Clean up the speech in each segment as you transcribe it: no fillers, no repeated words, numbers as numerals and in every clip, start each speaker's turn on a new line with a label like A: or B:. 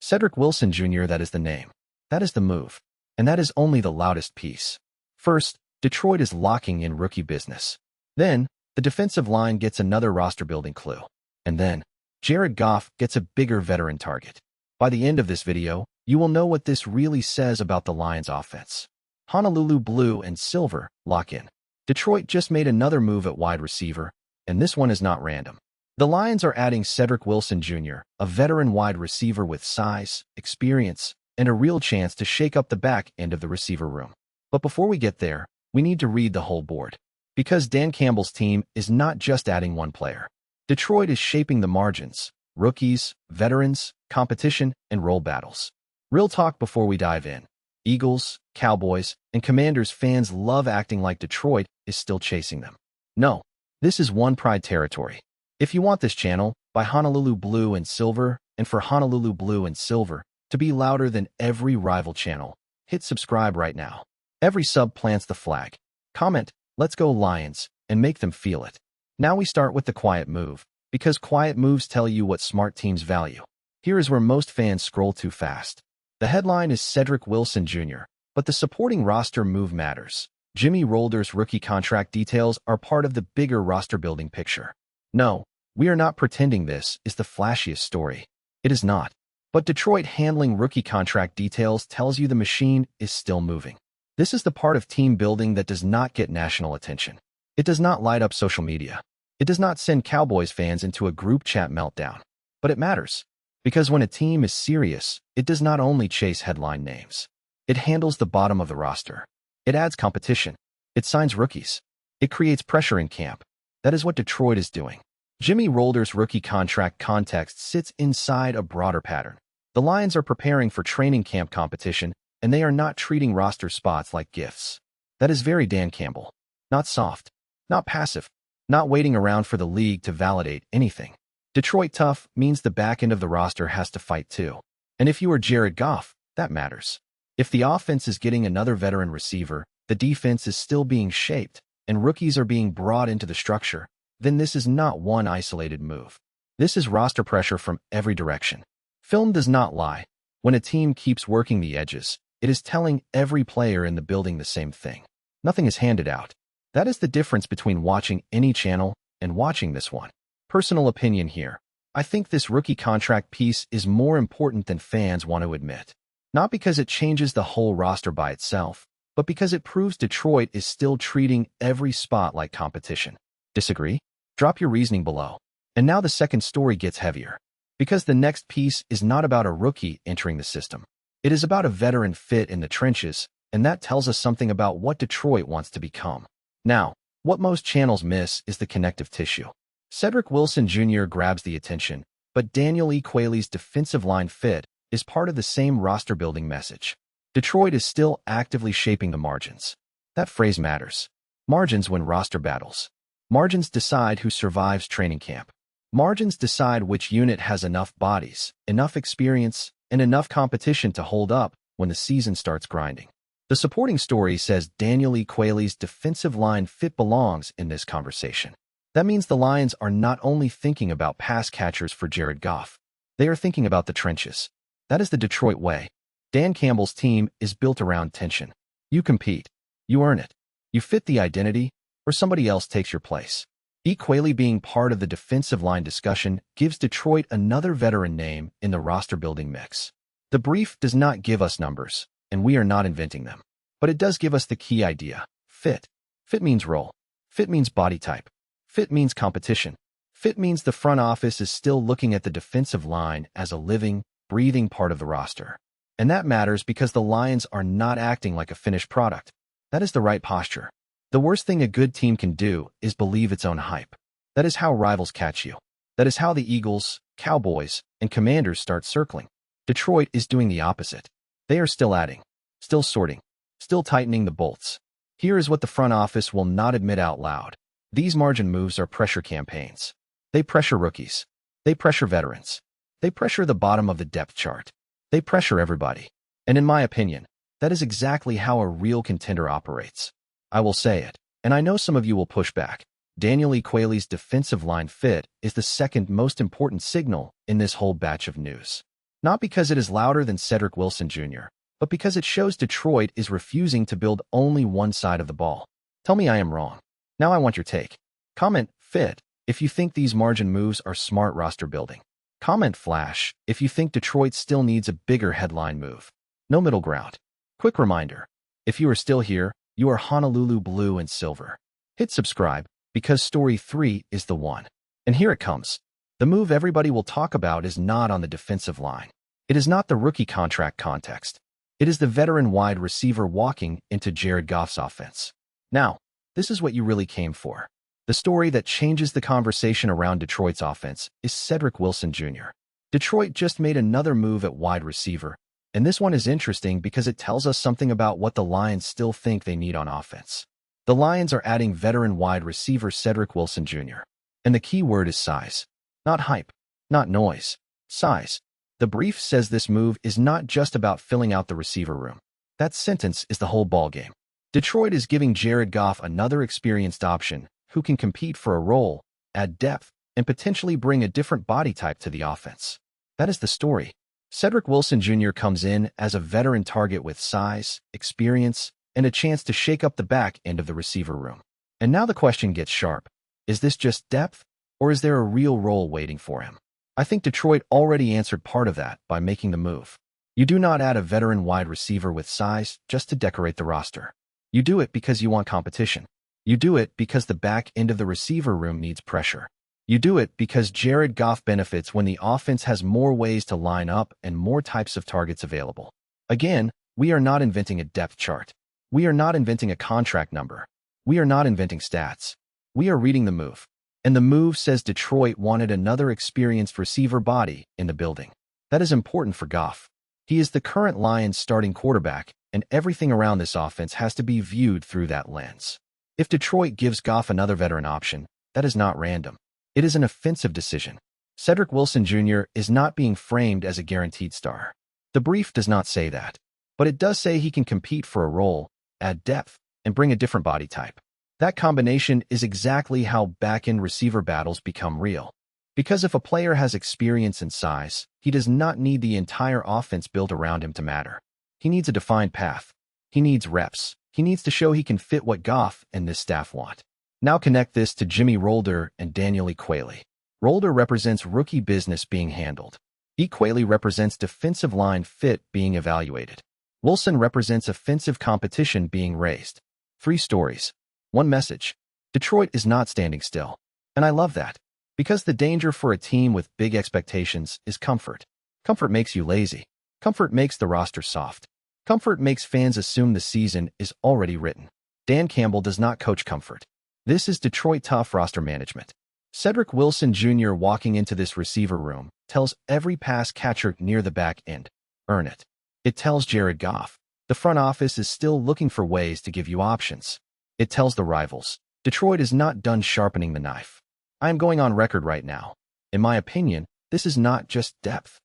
A: Cedrick Wilson Jr. That is the name. That is the move. And that is only the loudest piece. First, Detroit is locking in rookie business. Then, the defensive line gets another roster-building clue. And then, Jared Goff gets a bigger veteran target. By the end of this video, you will know what this really says about the Lions' offense. Honolulu Blue and Silver lock in. Detroit just made another move at wide receiver, and this one is not random. The Lions are adding Cedrick Wilson Jr., a veteran wide receiver with size, experience, and a real chance to shake up the back end of the receiver room. But before we get there, we need to read the whole board. Because Dan Campbell's team is not just adding one player. Detroit is shaping the margins, rookies, veterans, competition, and role battles. Real talk before we dive in. Eagles, Cowboys, and Commanders fans love acting like Detroit is still chasing them. No, this is one pride territory. If you want this channel, by Honolulu Blue and Silver, and for Honolulu Blue and Silver to be louder than every rival channel, hit subscribe right now. Every sub plants the flag. Comment, "Let's go Lions," and make them feel it. Now we start with the quiet move, because quiet moves tell you what smart teams value. Here is where most fans scroll too fast. The headline is Cedrick Wilson Jr., but the supporting roster move matters. Jimmy Rolder's rookie contract details are part of the bigger roster-building picture. No, we are not pretending this is the flashiest story. It is not. But Detroit handling rookie contract details tells you the machine is still moving. This is the part of team building that does not get national attention. It does not light up social media. It does not send Cowboys fans into a group chat meltdown. But it matters. Because when a team is serious, it does not only chase headline names. It handles the bottom of the roster. It adds competition. It signs rookies. It creates pressure in camp. That is what Detroit is doing. Jimmy Rolder's rookie contract context sits inside a broader pattern. The Lions are preparing for training camp competition, and they are not treating roster spots like gifts. That is very Dan Campbell. Not soft. Not passive. Not waiting around for the league to validate anything. Detroit tough means the back end of the roster has to fight too. And if you are Jared Goff, that matters. If the offense is getting another veteran receiver, the defense is still being shaped, and rookies are being brought into the structure, then this is not one isolated move. This is roster pressure from every direction. Film does not lie. When a team keeps working the edges, it is telling every player in the building the same thing. Nothing is handed out. That is the difference between watching any channel and watching this one. Personal opinion here. I think this rookie contract piece is more important than fans want to admit. Not because it changes the whole roster by itself, but because it proves Detroit is still treating every spot like competition. Disagree? Drop your reasoning below. And now the second story gets heavier. Because the next piece is not about a rookie entering the system. It is about a veteran fit in the trenches, and that tells us something about what Detroit wants to become. Now, what most channels miss is the connective tissue. Cedrick Wilson Jr. grabs the attention, but Daniel Ekuale's defensive line fit is part of the same roster-building message. Detroit is still actively shaping the margins. That phrase matters. Margins win roster battles. Margins decide who survives training camp. Margins decide which unit has enough bodies, enough experience, and enough competition to hold up when the season starts grinding. The supporting story says Daniel Ekuale's defensive line fit belongs in this conversation. That means the Lions are not only thinking about pass catchers for Jared Goff. They are thinking about the trenches. That is the Detroit way. Dan Campbell's team is built around tension. You compete. You earn it. You fit the identity, or somebody else takes your place. Ekuale being part of the defensive line discussion gives Detroit another veteran name in the roster-building mix. The brief does not give us numbers, and we are not inventing them. But it does give us the key idea. Fit. Fit means role. Fit means body type. Fit means competition. Fit means the front office is still looking at the defensive line as a living, breathing part of the roster. And that matters because the Lions are not acting like a finished product. That is the right posture. The worst thing a good team can do is believe its own hype. That is how rivals catch you. That is how the Eagles, Cowboys, and Commanders start circling. Detroit is doing the opposite. They are still adding, still sorting, still tightening the bolts. Here is what the front office will not admit out loud. These margin moves are pressure campaigns. They pressure rookies. They pressure veterans. They pressure the bottom of the depth chart. They pressure everybody. And in my opinion, that is exactly how a real contender operates. I will say it, and I know some of you will push back. Daniel Ekuale's defensive line fit is the second most important signal in this whole batch of news. Not because it is louder than Cedrick Wilson Jr., but because it shows Detroit is refusing to build only one side of the ball. Tell me I am wrong. Now I want your take. Comment fit if you think these margin moves are smart roster building. Comment flash if you think Detroit still needs a bigger headline move. No middle ground. Quick reminder, if you are still here, you are Honolulu blue and silver. Hit subscribe, because story 3 is the one. And here it comes. The move everybody will talk about is not on the defensive line. It is not the rookie contract context. It is the veteran wide receiver walking into Jared Goff's offense. Now, this is what you really came for. The story that changes the conversation around Detroit's offense is Cedrick Wilson Jr. Detroit just made another move at wide receiver, and this one is interesting because it tells us something about what the Lions still think they need on offense. The Lions are adding veteran wide receiver Cedrick Wilson Jr. And the key word is size. Not hype, not noise. Size. The brief says this move is not just about filling out the receiver room. That sentence is the whole ballgame. Detroit is giving Jared Goff another experienced option who can compete for a role, add depth, and potentially bring a different body type to the offense. That is the story. Cedrick Wilson Jr. comes in as a veteran target with size, experience, and a chance to shake up the back end of the receiver room. And now the question gets sharp. Is this just depth, or is there a real role waiting for him? I think Detroit already answered part of that by making the move. You do not add a veteran wide receiver with size just to decorate the roster. You do it because you want competition. You do it because the back end of the receiver room needs pressure. You do it because Jared Goff benefits when the offense has more ways to line up and more types of targets available. Again, we are not inventing a depth chart. We are not inventing a contract number. We are not inventing stats. We are reading the move. And the move says Detroit wanted another experienced receiver body in the building. That is important for Goff. He is the current Lions starting quarterback, and everything around this offense has to be viewed through that lens. If Detroit gives Goff another veteran option, that is not random. It is an offensive decision. Cedrick Wilson Jr. is not being framed as a guaranteed star. The brief does not say that, but it does say he can compete for a role, add depth, and bring a different body type. That combination is exactly how back-end receiver battles become real. Because if a player has experience and size, he does not need the entire offense built around him to matter. He needs a defined path. He needs reps. He needs to show he can fit what Goff and this staff want. Now connect this to Jimmy Rolder and Daniel Ekuale. Rolder represents rookie business being handled. Ekuale represents defensive line fit being evaluated. Wilson represents offensive competition being raised. 3 stories. 1 message. Detroit is not standing still. And I love that. Because the danger for a team with big expectations is comfort. Comfort makes you lazy. Comfort makes the roster soft. Comfort makes fans assume the season is already written. Dan Campbell does not coach comfort. This is Detroit tough roster management. Cedrick Wilson Jr. walking into this receiver room tells every pass catcher near the back end, earn it. It tells Jared Goff, the front office is still looking for ways to give you options. It tells the rivals, Detroit is not done sharpening the knife. I am going on record right now. In my opinion, this is not just depth.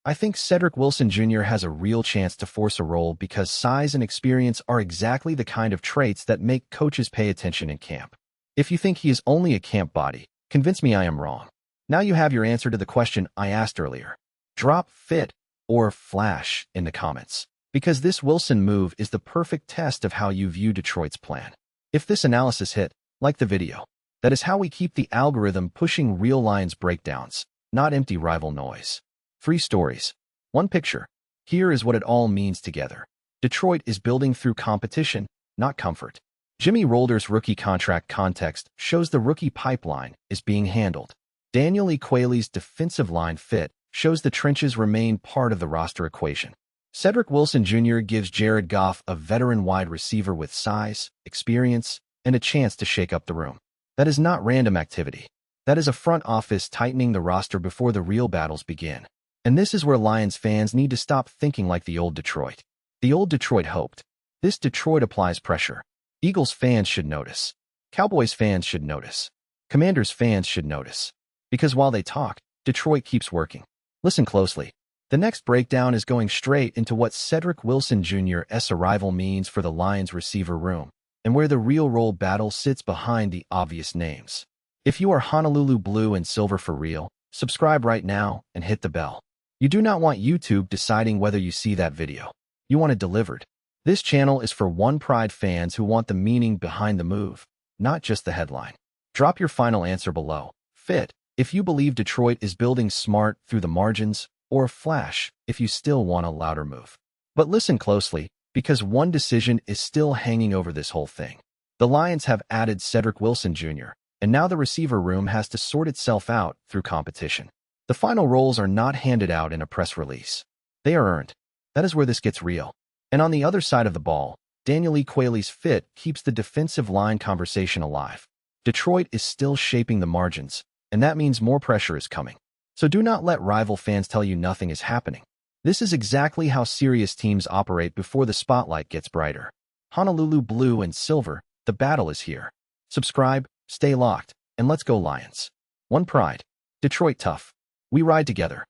A: I think Cedrick Wilson Jr. has a real chance to force a role because size and experience are exactly the kind of traits that make coaches pay attention in camp. If you think he is only a camp body, convince me I am wrong. Now you have your answer to the question I asked earlier. Drop fit or flash in the comments, because this Wilson move is the perfect test of how you view Detroit's plan. If this analysis hit, like the video. That is how we keep the algorithm pushing real Lions breakdowns, not empty rival noise. 3 stories. 1 picture. Here is what it all means together. Detroit is building through competition, not comfort. Jimmy Rolder's rookie contract context shows the rookie pipeline is being handled. Daniel Ekuale's defensive line fit shows the trenches remain part of the roster equation. Cedrick Wilson Jr. gives Jared Goff a veteran wide receiver with size, experience, and a chance to shake up the room. That is not random activity. That is a front office tightening the roster before the real battles begin. And this is where Lions fans need to stop thinking like the old Detroit. The old Detroit hoped. This Detroit applies pressure. Eagles fans should notice. Cowboys fans should notice. Commanders fans should notice. Because while they talk, Detroit keeps working. Listen closely. The next breakdown is going straight into what Cedrick Wilson Jr.'s arrival means for the Lions receiver room, and where the real role battle sits behind the obvious names. If you are Honolulu blue and silver for real, subscribe right now and hit the bell. You do not want YouTube deciding whether you see that video. You want it delivered. This channel is for One Pride fans who want the meaning behind the move, not just the headline. Drop your final answer below. Fit, if you believe Detroit is building smart through the margins, or Flash, if you still want a louder move. But listen closely, because one decision is still hanging over this whole thing. The Lions have added Cedrick Wilson Jr., and now the receiver room has to sort itself out through competition. The final roles are not handed out in a press release. They are earned. That is where this gets real. And on the other side of the ball, Daniel Ekuale's fit keeps the defensive line conversation alive. Detroit is still shaping the margins, and that means more pressure is coming. So do not let rival fans tell you nothing is happening. This is exactly how serious teams operate before the spotlight gets brighter. Honolulu Blue and Silver, the battle is here. Subscribe, stay locked, and let's go Lions. One Pride. Detroit tough. We ride together.